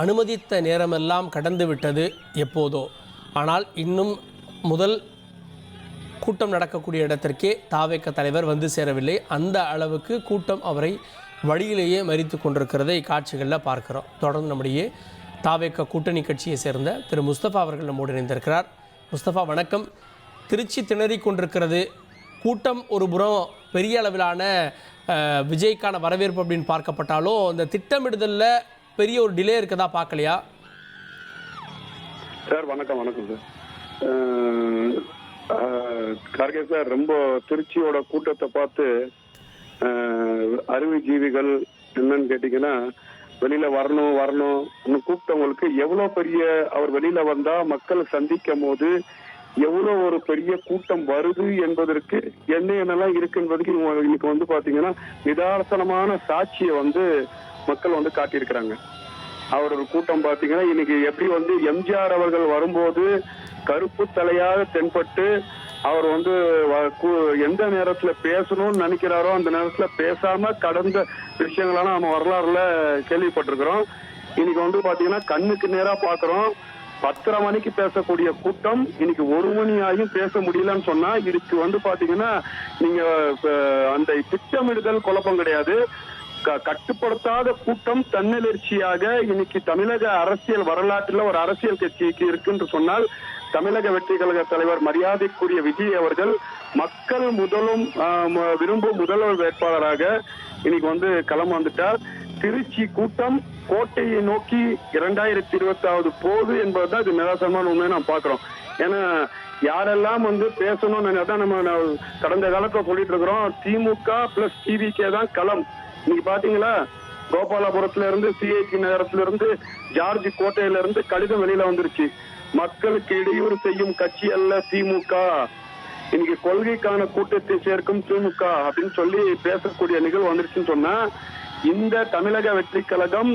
அனுமதித்த நேரமெல்லாம் கடந்து விட்டது எப்போதோ. ஆனால் இன்னும் முதல் கூட்டம் நடக்கக்கூடிய இடத்திற்கே தாவேக தலைவர் வந்து சேரவில்லை. அந்த அளவுக்கு கூட்டம் அவரை வழியிலேயே மறித்து கொண்டிருக்கிறதை காட்சிகளில் பார்க்கிறோம். தொடர்ந்து நம்முடைய தாவேக கூட்டணி கட்சியை சேர்ந்த திரு முஸ்தபா அவர்கள் நம்மோடு இணைந்திருக்கிறார். முஸ்தபா வணக்கம். திருச்சி திணறி கொண்டிருக்கிறது. கூட்டம் ஒரு புறம் பெரிய அளவிலான விஜய்க்கான வரவேற்பு அப்படின்னு பார்க்கப்பட்டாலும் இந்த திட்டமிடுதலில் பெரிய ஒரு டிலே இருக்கதா பார்க்கலையா? சார் வணக்கம். வணக்கம் சார். கார்கே சார், ரொம்ப திருச்சியோட கூட்டத்தை பார்த்து அறிவுஜீவிகள் என்னன்னு கேட்டீங்கன்னா, வெளியில வரணும் இன்னும் கூப்பிட்டவங்களுக்கு எவ்வளவு பெரிய அவர் வெளியில வந்தா மக்களை சந்திக்கும் போது எவ்வளவு ஒரு பெரிய கூட்டம் வருது என்பதற்கு என்னென்னலாம் இருக்கு என்பதுக்கு இன்னைக்கு வந்து பாத்தீங்கன்னா நிதானமான சாட்சியை மக்கள் காட்டியிருக்கிறாங்க. அவரோட கூட்டம் பாத்தீங்கன்னா இன்னைக்கு எப்படி எம்ஜிஆர் அவர்கள் வரும்போது கருப்பு தலையாக தென்பட்டு அவர் எந்த நேரத்துல பேசணும்னு நினைக்கிறாரோ அந்த நேரத்துல பேசாம கடந்த விஷயங்களான நம்ம வரலாறுல கேள்விப்பட்டிருக்கிறோம். இன்னைக்கு பாத்தீங்கன்னா கண்ணுக்கு நேரா பாக்குறோம். 10:30 மணிக்கு பேசக்கூடிய கூட்டம் இன்னைக்கு 1 மணி ஆகியும் பேச முடியலன்னு சொன்னா இதுக்கு பாத்தீங்கன்னா நீங்க அந்த திட்டமிடுதல் குழப்பம் கிடையாது. கட்டுப்படுத்தாத கூட்டம் தன்னெழுச்சியாக இன்னைக்கு தமிழக அரசியல் வரலாற்றுல ஒரு அரசியல் கட்சிக்கு இருக்குன்னு சொன்னால் தமிழக வெற்றி கழக தலைவர் மரியாதைக்குரிய விஜய் அவர்கள் மக்கள் விரும்பும் முதல்வர் வேட்பாளராக இன்னைக்கு களம் வந்துட்டார். திருச்சி கூட்டம் கோட்டையை நோக்கி 2026 போகுது என்பதுதான் இது நிராசமான உண்மையை நாம் பாக்குறோம். ஏன்னா யாரெல்லாம் பேசணும்னு அதான் நம்ம கடந்த காலத்துல சொல்லிட்டு இருக்கிறோம். திமுக பிளஸ் டிவிகே தான் களம். இன்னைக்கு பாத்தீங்களா, கோபாலபுரத்துல இருந்து சிஐடி நகரத்துல இருந்து ஜார்ஜ் கோட்டையில இருந்து கடிதம் வெளியில வந்துருச்சு. மக்களுக்கு இடையூறு செய்யும் கட்சி அல்ல திமுக, இன்னைக்கு கொள்கைக்கான கூட்டத்தை சேர்க்கும் திமுக அப்படின்னு சொல்லி பேசக்கூடிய நிகழ்வு வந்துருச்சுன்னு சொன்னா இந்த தமிழக வெற்றி கழகம்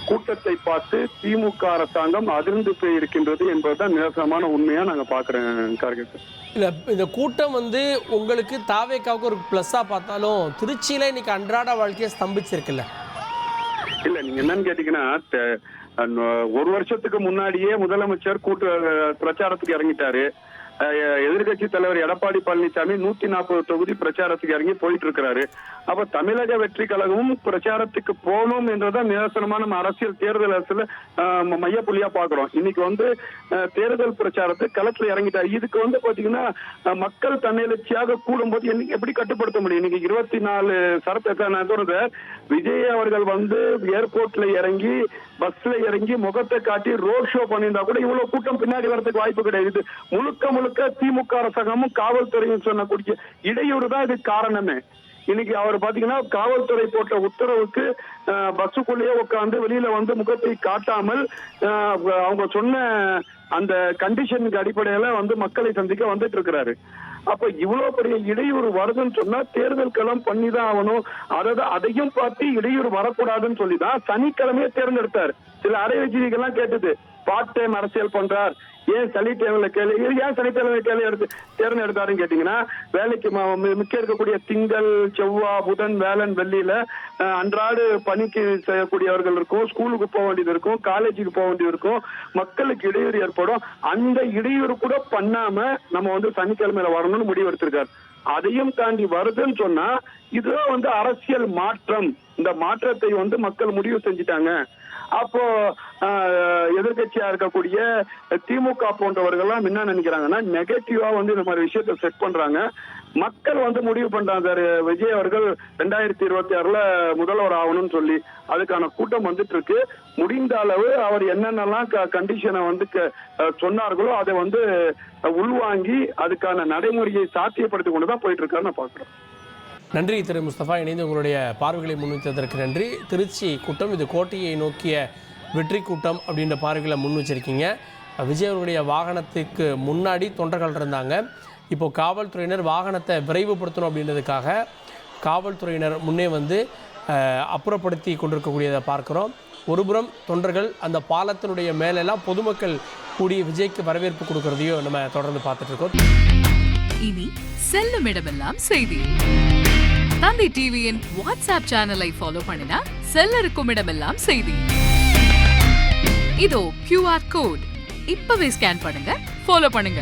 கூட்டத்தை பார்த்து திமுக அரசாங்கம் அதிர்ந்து போய் இருக்கின்றது என்பதுதான் நிரசனமான உண்மையா நாங்க பாக்குறேன் கார்கே சார். இல்ல, இந்த கூட்டம் உங்களுக்கு தாவேக்காவுக்கு ஒரு பிளஸ்ஸா பார்த்தாலும் திருச்சியில இன்னைக்கு அன்றாட வாழ்க்கையை ஸ்தம்பிச்சிருக்குல்ல? இல்ல, நீங்க என்னன்னு கேட்டீங்கன்னா 1 வருஷத்துக்கு முன்னாடியே முதலமைச்சர் பிரச்சாரத்துக்கு இறங்கிட்டாரு. எதிர்கட்சி தலைவர் எடப்பாடி பழனிசாமி 140 தொகுதி பிரச்சாரத்துக்கு இறங்கி போயிட்டு இருக்கிறாரு. அப்ப தமிழக வெற்றி கழகமும் பிரச்சாரத்துக்கு போகணும் என்றதான் நிரசனமான நம்ம அரசியல் தேர்தல் அரசியல மையப்புள்ளியா பாக்குறோம். இன்னைக்கு தேர்தல் பிரச்சாரத்துக்கு களத்துல இறங்கிட்டாரு. இதுக்கு பாத்தீங்கன்னா மக்கள் தன்னெழுச்சியாக கூடும்போது எப்படி கட்டுப்படுத்த முடியும்? இன்னைக்கு 24 சரத்து விஜய் அவர்கள் ஏர்போர்ட்ல இறங்கி பஸ்ல இறங்கி முகத்தை காட்டி ரோட் ஷோ பண்ணியிருந்தா கூட இவ்வளவு கூட்டம் பின்னாடி வரதுக்கு வாய்ப்பு கிடையாது. முழுக்க திமுக அரசாங்கமும் காவல்துறையும் சொன்னக்கூடிய இடையூறு தான் இதுக்கு காரணமே. இன்னைக்கு அவர் பாத்தீங்கன்னா காவல்துறை போட்ட உத்தரவுக்கு பஸ்ஸுக்குள்ளேயே உட்காந்து வெளியில முகத்தை காட்டாமல் அவங்க சொன்ன அந்த கண்டிஷனுக்கு அடிப்படையில மக்களை சந்திக்க வந்துட்டு இருக்கிறாரு. அப்ப இவ்வளவு பெரிய இடையூறு வருதுன்னு சொன்னா தேர்தல் களம் பண்ணிதான் ஆகணும். அதையும் பார்த்து இடையூறு வரக்கூடாதுன்னு சொல்லிதான் சனிக்கிழமையே தேர்ந்தெடுத்தார். சில அரைவஜிகள்லாம் கேட்டது, பார்ட் டைம் அரசியல் பண்றார், ஏன் சனிக்கிழமை தேர்ந்தெடுத்தாருன்னு கேட்டீங்கன்னா, வேலைக்கு மிக்க இருக்கக்கூடிய திங்கள் செவ்வாய் புதன் வேலன் வெள்ளியில அன்றாடு பணிக்கு செய்யக்கூடியவர்கள் இருக்கும், ஸ்கூலுக்கு போக வேண்டியது இருக்கும், காலேஜுக்கு போக வேண்டியது இருக்கும், மக்களுக்கு இடையூறு ஏற்படும். அந்த இடையூறு கூட பண்ணாம நம்ம சனிக்கிழமையில வரணும்னு முடிவு எடுத்திருக்காரு. அதையும் தாண்டி வருதுன்னு சொன்னா இதுதான் அரசியல் மாற்றம். இந்த மாற்றத்தை மக்கள் முடிவு செஞ்சுட்டாங்க. அப்போ எதிர்கட்சியா இருக்கக்கூடிய திமுக போன்றவர்கள்லாம் என்ன நினைக்கிறாங்கன்னா, நெகட்டிவா இந்த மாதிரி விஷயத்த செட் பண்றாங்க. மக்கள் முடிவு பண்றாங்க, விஜய் அவர்கள் 2026ல முதல்வர் ஆகணும்னு சொல்லி அதுக்கான கூட்டம் வந்துட்டு இருக்கு. முடிந்த அளவு அவர் என்னென்னலாம் கண்டிஷனை சொன்னார்களோ அதை உள்வாங்கி அதுக்கான நடைமுறையை சாத்தியப்படுத்தி கொண்டுதான் போயிட்டு இருக்காரு நான் பாக்குறேன். நன்றி திரு முஸ்தபா, இணைந்து உங்களுடைய பார்வைகளை முன்வைத்ததற்கு நன்றி. திருச்சி கூட்டம் இது கோட்டையை நோக்கிய வெற்றி கூட்டம் அப்படின்ற பார்வைகளை முன் வச்சிருக்கீங்க. விஜய் அவருடைய வாகனத்துக்கு முன்னாடி தொண்டர்கள் இருந்தாங்க. இப்போ காவல்துறையினர் வாகனத்தை விரைவுபடுத்தணும் அப்படின்றதுக்காக காவல்துறையினர் முன்னே அப்புறப்படுத்தி கொண்டிருக்கக்கூடியதை பார்க்குறோம். ஒருபுறம் தொண்டர்கள் அந்த பாலத்தினுடைய மேலெல்லாம் பொதுமக்கள் கூடி விஜய்க்கு வரவேற்பு கொடுக்கறதையும் நம்ம தொடர்ந்து பார்த்துட்டு இருக்கோம். இனி செல்லும் இடமெல்லாம் செய்தி. தந்தி டிவியின் வாட்ஸ்அப் சேனலை ஃபாலோ பண்ணினா செல்ல இருக்கும் இடமெல்லாம் செய்தி. இதோ QR கோட். இப்பவே ஸ்கேன் பண்ணுங்க, ஃபாலோ பண்ணுங்க.